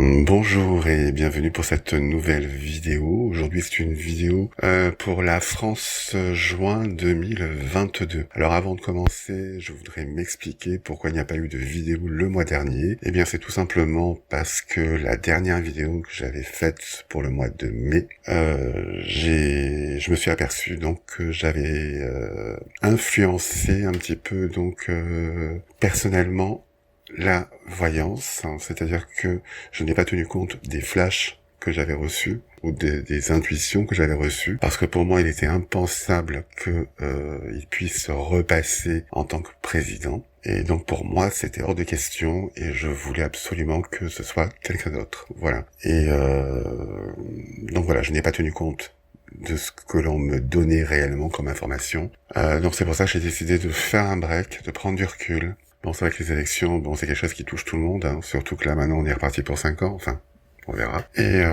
Bonjour et bienvenue pour cette nouvelle vidéo. Aujourd'hui c'est une vidéo pour la France juin 2022. Alors avant de commencer, je voudrais m'expliquer pourquoi il n'y a pas eu de vidéo le mois dernier. Eh bien c'est tout simplement parce que la dernière vidéo que j'avais faite pour le mois de mai, je me suis aperçu donc que j'avais influencé un petit peu donc personnellement la voyance, hein, c'est-à-dire que je n'ai pas tenu compte des flashs que j'avais reçus ou des intuitions que j'avais reçues, parce que pour moi il était impensable que il puisse repasser en tant que président. Et donc pour moi c'était hors de question et je voulais absolument que ce soit quelqu'un d'autre. Voilà. Et donc voilà, je n'ai pas tenu compte de ce que l'on me donnait réellement comme information. Donc c'est pour ça que j'ai décidé de faire un break, de prendre du recul. Bon, c'est vrai que les élections, c'est quelque chose qui touche tout le monde, hein, surtout que là maintenant on est reparti pour 5 ans, enfin, on verra. Et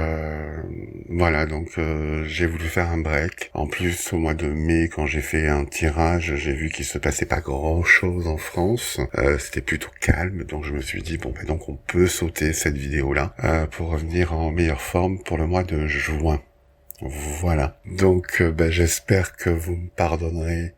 voilà, donc j'ai voulu faire un break. En plus, au mois de mai, quand j'ai fait un tirage, j'ai vu qu'il se passait pas grand-chose en France. C'était plutôt calme, donc je me suis dit, donc on peut sauter cette vidéo-là pour revenir en meilleure forme pour le mois de juin. Voilà. Donc j'espère que vous me pardonnerez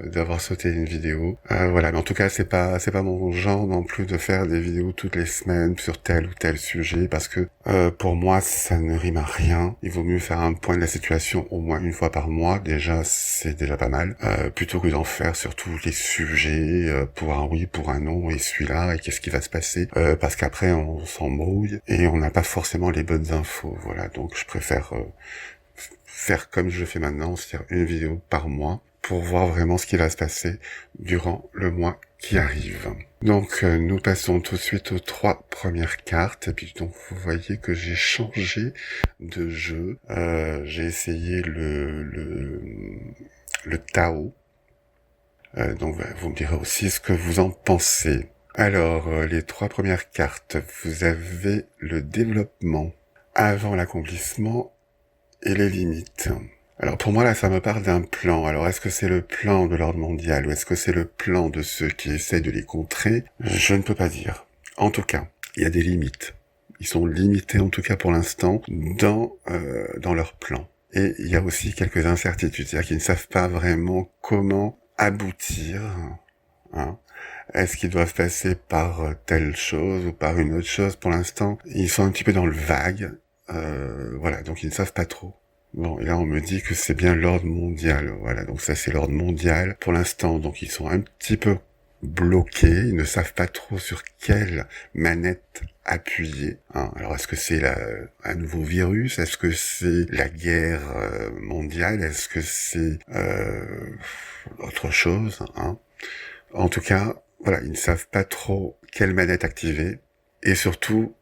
d'avoir sauté une vidéo. Voilà, mais en tout cas c'est pas mon genre non plus de faire des vidéos toutes les semaines sur tel ou tel sujet, parce que pour moi ça ne rime à rien. Il vaut mieux faire un point de la situation au moins une fois par mois, déjà c'est déjà pas mal, plutôt que d'en faire sur tous les sujets, pour un oui, pour un non, et celui-là, et qu'est-ce qui va se passer, parce qu'après on s'embrouille et on n'a pas forcément les bonnes infos. Voilà, donc je préfère faire comme je le fais maintenant, c'est-à-dire une vidéo par mois, pour voir vraiment ce qui va se passer durant le mois qui arrive. Donc nous passons tout de suite aux 3 premières cartes, et puis donc vous voyez que j'ai changé de jeu. J'ai essayé le Tao. Donc vous me direz aussi ce que vous en pensez. Alors, les 3 premières cartes, vous avez le développement avant l'accomplissement et les limites. Alors pour moi là ça me parle d'un plan. Alors est-ce que c'est le plan de l'ordre mondial ou est-ce que c'est le plan de ceux qui essaient de les contrer? Je ne peux pas dire. En tout cas, il y a des limites. Ils sont limités en tout cas pour l'instant dans leur plan. Et il y a aussi quelques incertitudes, c'est-à-dire qu'ils ne savent pas vraiment comment aboutir. Hein. Est-ce qu'ils doivent passer par telle chose ou par une autre chose? Pour l'instant, ils sont un petit peu dans le vague. Voilà, donc ils ne savent pas trop. Bon, et là on me dit que c'est bien l'ordre mondial. Voilà, donc ça c'est l'ordre mondial. Pour l'instant, donc ils sont un petit peu bloqués. Ils ne savent pas trop sur quelle manette appuyer. Hein. Alors est-ce que c'est un nouveau virus? Est-ce que c'est la guerre mondiale? Est-ce que c'est autre chose, hein? En tout cas, voilà, ils ne savent pas trop quelle manette activer, et surtout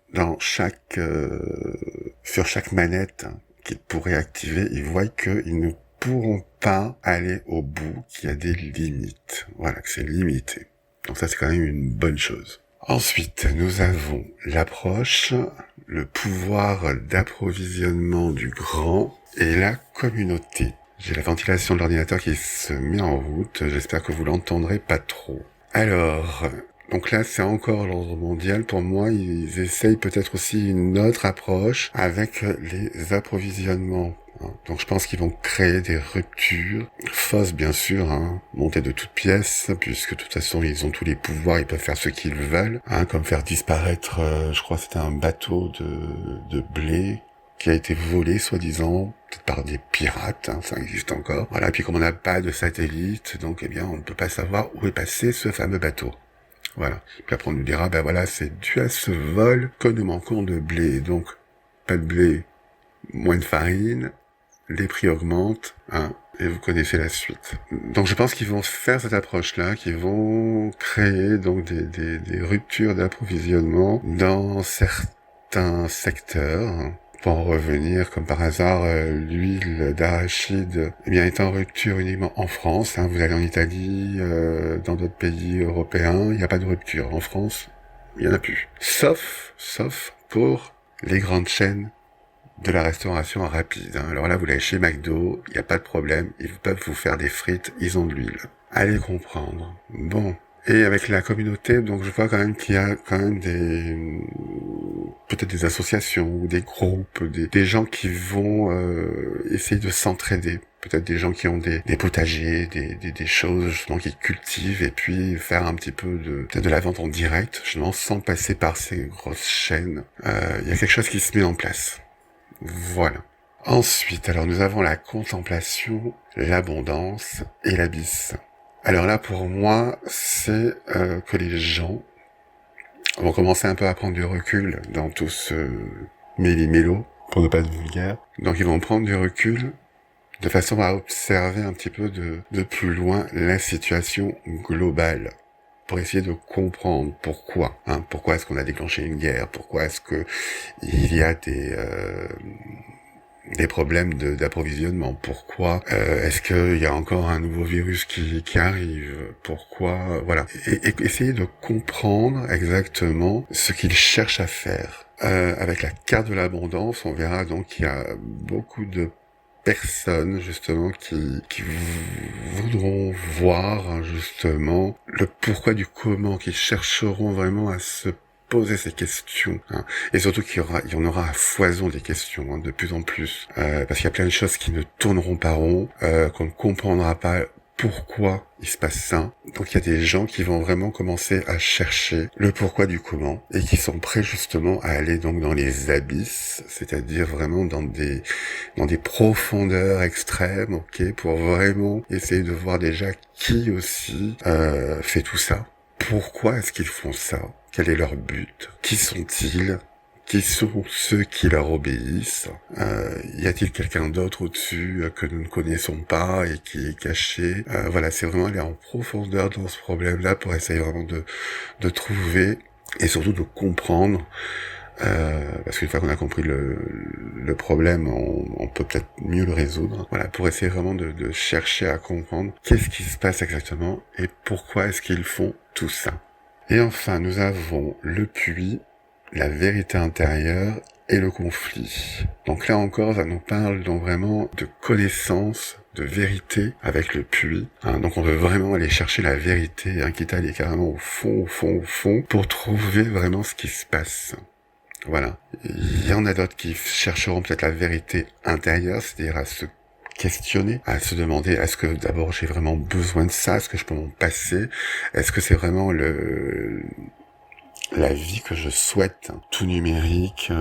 sur chaque manette qu'ils pourraient activer, ils voient qu'ils ne pourront pas aller au bout, qu'il y a des limites. Voilà, que c'est limité. Donc ça, c'est quand même une bonne chose. Ensuite, nous avons l'approche, le pouvoir d'approvisionnement du grand et la communauté. J'ai la ventilation de l'ordinateur qui se met en route, j'espère que vous l'entendrez pas trop. Alors, donc là c'est encore l'ordre mondial. Pour moi, ils essayent peut-être aussi une autre approche avec les approvisionnements. Donc je pense qu'ils vont créer des ruptures, fausses bien sûr, montées de toutes pièces, puisque de toute façon ils ont tous les pouvoirs, ils peuvent faire ce qu'ils veulent, comme faire disparaître, je crois que c'était un bateau de blé, qui a été volé, soi-disant, peut-être par des pirates, ça existe encore. Voilà, et puis comme on n'a pas de satellite, donc eh bien on ne peut pas savoir où est passé ce fameux bateau. Voilà. Puis après on nous dira, voilà, c'est dû à ce vol que nous manquons de blé. Donc, pas de blé, moins de farine, les prix augmentent, et vous connaissez la suite. Donc je pense qu'ils vont faire cette approche-là, qu'ils vont créer donc des ruptures d'approvisionnement dans certains secteurs. Pour en revenir, comme par hasard, l'huile d'arachide est en rupture uniquement en France. Vous allez en Italie, dans d'autres pays européens, il n'y a pas de rupture. En France, il n'y en a plus. Sauf pour les grandes chaînes de la restauration rapide. Alors là, vous allez chez McDo, il n'y a pas de problème, ils peuvent vous faire des frites, ils ont de l'huile. Allez comprendre. Bon. Et avec la communauté, donc je vois quand même qu'il y a quand même peut-être des associations ou des groupes, des gens qui vont essayer de s'entraider. Peut-être des gens qui ont des potagers, des choses justement qu'ils cultivent et puis faire un petit peu peut-être de la vente en direct, justement sans passer par ces grosses chaînes. Il y a quelque chose qui se met en place. Voilà. Ensuite, alors nous avons la contemplation, l'abondance et l'abysse. Alors là, pour moi, c'est que les gens vont commencer un peu à prendre du recul dans tout ce méli-mélo, pour ne pas être vulgaire. Donc ils vont prendre du recul de façon à observer un petit peu de plus loin la situation globale, pour essayer de comprendre pourquoi. Pourquoi est-ce qu'on a déclenché une guerre? Pourquoi est-ce que il y a des problèmes d'approvisionnement? Pourquoi est-ce qu'il y a encore un nouveau virus qui arrive? Pourquoi? Voilà. Et essayer de comprendre exactement ce qu'ils cherchent à faire. Avec la carte de l'abondance, on verra donc qu'il y a beaucoup de personnes justement qui voudront voir justement le pourquoi du comment, qui chercheront vraiment à se poser ces questions, et surtout qu'il y en aura à foison des questions, de plus en plus, parce qu'il y a plein de choses qui ne tourneront pas rond, qu'on ne comprendra pas pourquoi il se passe ça. Donc il y a des gens qui vont vraiment commencer à chercher le pourquoi du comment et qui sont prêts justement à aller donc dans les abysses, c'est-à-dire vraiment dans des profondeurs extrêmes, ok, pour vraiment essayer de voir déjà qui aussi fait tout ça. Pourquoi est-ce qu'ils font ça? Quel est leur but? Qui sont-ils? Qui sont ceux qui leur obéissent? Y a-t-il quelqu'un d'autre au-dessus que nous ne connaissons pas et qui est caché? Voilà, c'est vraiment aller en profondeur dans ce problème-là pour essayer vraiment de trouver et surtout de comprendre. Parce qu'une fois qu'on a compris le problème, on peut peut-être mieux le résoudre. Voilà, pour essayer vraiment de chercher à comprendre qu'est-ce qui se passe exactement et pourquoi est-ce qu'ils font tout ça. Et enfin, nous avons le puits, la vérité intérieure et le conflit. Donc là encore, ça nous parle donc vraiment de connaissance, de vérité avec le puits. Donc on veut vraiment aller chercher la vérité, quitte à aller carrément au fond, pour trouver vraiment ce qui se passe. Voilà. Il y en a d'autres qui chercheront peut-être la vérité intérieure, c'est-à-dire à se questionner, à se demander est-ce que d'abord j'ai vraiment besoin de ça, est-ce que je peux m'en passer, est-ce que c'est vraiment la vie que je souhaite, tout numérique,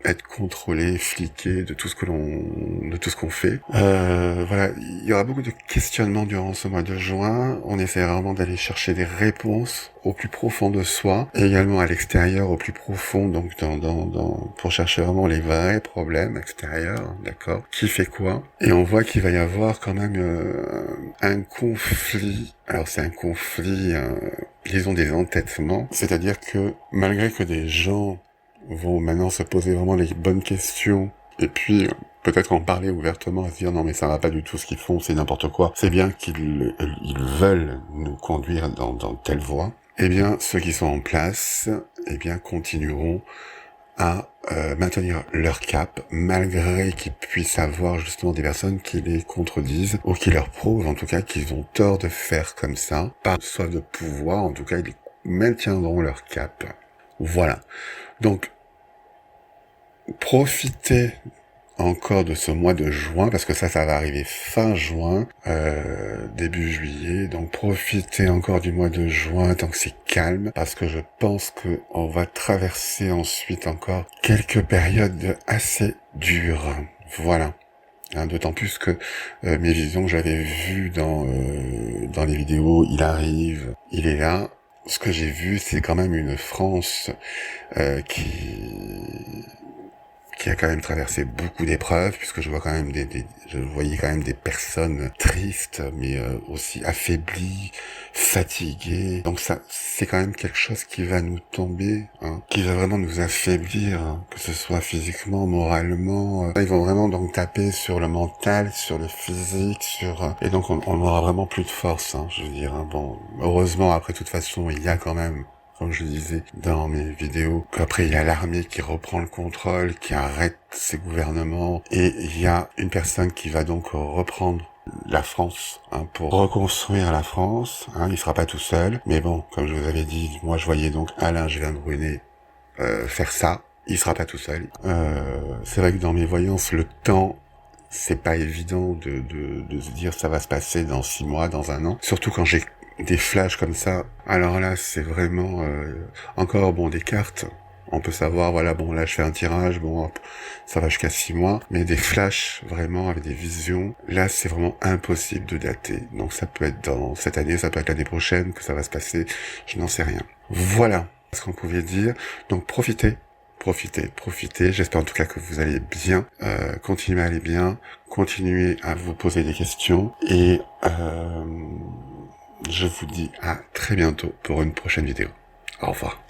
être contrôlé, fliqué de tout ce qu'on fait. Voilà, il y aura beaucoup de questionnements durant ce mois de juin. On essaie vraiment d'aller chercher des réponses au plus profond de soi, et également à l'extérieur, au plus profond, donc pour chercher vraiment les vrais problèmes extérieurs, d'accord? Qui fait quoi? Et on voit qu'il va y avoir quand même un conflit. Alors c'est un conflit, disons des entêtements, c'est-à-dire que malgré que des gens vont maintenant se poser vraiment les bonnes questions et puis peut-être en parler ouvertement, à se dire non mais ça va pas du tout ce qu'ils font, c'est n'importe quoi. C'est bien qu'ils veulent nous conduire dans telle voie. Eh bien, ceux qui sont en place, eh bien, continueront à maintenir leur cap, malgré qu'ils puissent avoir justement des personnes qui les contredisent, ou qui leur prouvent en tout cas qu'ils ont tort de faire comme ça, par soif de pouvoir, en tout cas ils maintiendront leur cap. Voilà. Donc, profitez encore de ce mois de juin, parce que ça va arriver fin juin, début juillet, donc profitez encore du mois de juin tant que c'est calme, parce que je pense que on va traverser ensuite encore quelques périodes assez dures. Voilà. D'autant plus que mes visions que j'avais vues dans les vidéos, il arrive, il est là. Ce que j'ai vu, c'est quand même une France qui a quand même traversé beaucoup d'épreuves, puisque je vois quand même je voyais quand même des personnes tristes, mais aussi affaiblies, fatiguées. Donc ça, c'est quand même quelque chose qui va nous tomber, qui va vraiment nous affaiblir, que ce soit physiquement, moralement. Ils vont vraiment donc taper sur le mental, sur le physique, et donc on aura vraiment plus de force, je veux dire. Bon, heureusement, après, de toute façon, il y a quand même, comme je le disais dans mes vidéos, qu'après il y a l'armée qui reprend le contrôle, qui arrête ces gouvernements, et il y a une personne qui va donc reprendre la France, pour reconstruire la France. Il sera pas tout seul, mais bon, comme je vous avais dit, moi je voyais donc Alain Gélin-Brunet faire ça. Il sera pas tout seul. C'est vrai que dans mes voyances, le temps, c'est pas évident de se dire ça va se passer dans 6 mois, dans 1 an. Surtout quand j'ai des flashs comme ça. Alors là, c'est vraiment encore des cartes. On peut savoir, voilà, là je fais un tirage, hop, ça va jusqu'à 6 mois. Mais des flashs, vraiment, avec des visions, là c'est vraiment impossible de dater. Donc ça peut être dans cette année, ça peut être l'année prochaine que ça va se passer, je n'en sais rien. Voilà ce qu'on pouvait dire. Donc profitez. J'espère en tout cas que vous allez bien. Continuez à aller bien. Continuez à vous poser des questions. Et je vous dis à très bientôt pour une prochaine vidéo. Au revoir.